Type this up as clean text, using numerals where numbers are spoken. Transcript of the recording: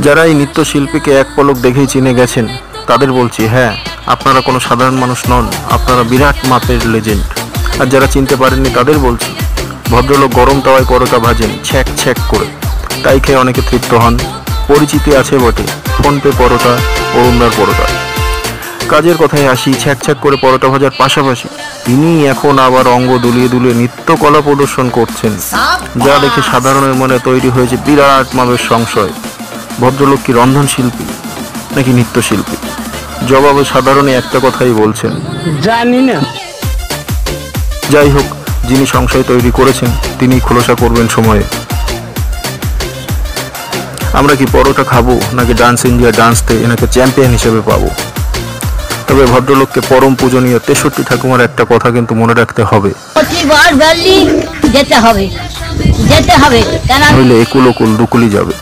যারা এই নৃত্যশিল্পীকে এক পলক দেখেই চিনে গেছেন তাদের বলছি, হ্যাঁ, আপনারা কোনো সাধারণ মানুষ নন, আপনারা বিরাট মাপের লেজেন্ড। আর যারা চিনতে পারেননি তাদের বলছি, ভদ্রলোক গরম তাওয়ায় পরোটা ভাজেন ছ্যাক ছ্যাক করে, তাই খেয়ে অনেকে তৃপ্ত হন। পরিচিতি আছে বটে, ফোনপে পরোটা, অরুণদার পরোটা। কাজের কথায় আসি, ছ্যাক ছ্যাক করে পরোটা ভাজার পাশাপাশি তিনি এখন আবার অঙ্গ দুলিয়ে দুলিয়ে নৃত্যকলা প্রদর্শন করছেন, যা দেখে সাধারণের মনে তৈরি হয়েছে বিরাট মাপের সংশয়। ভদ্রলোক কি রন্ধনশিল্পী নাকি নৃত্যশিল্পী? জবাবে সাধারণে একটা কথাই বলছেন, জানি না। যাই হোক, যিনি সংশয় তৈরি করেছেন তিনি খোলসা করবেন সময়ে। আমরা কি পরোটা খাবো নাকি ডান্স ইন্ডিয়া ডান্সতে এনাকে চ্যাম্পিয়ন হিসেবে পাবো? তবে ভদ্রলোককে পরম পূজনীয় 63 ঠাকুমার একটা কথা কিন্তু মনে রাখতে হবে, যেতে হবে, নইলে একুল ওকুল দুকুলি যাবে।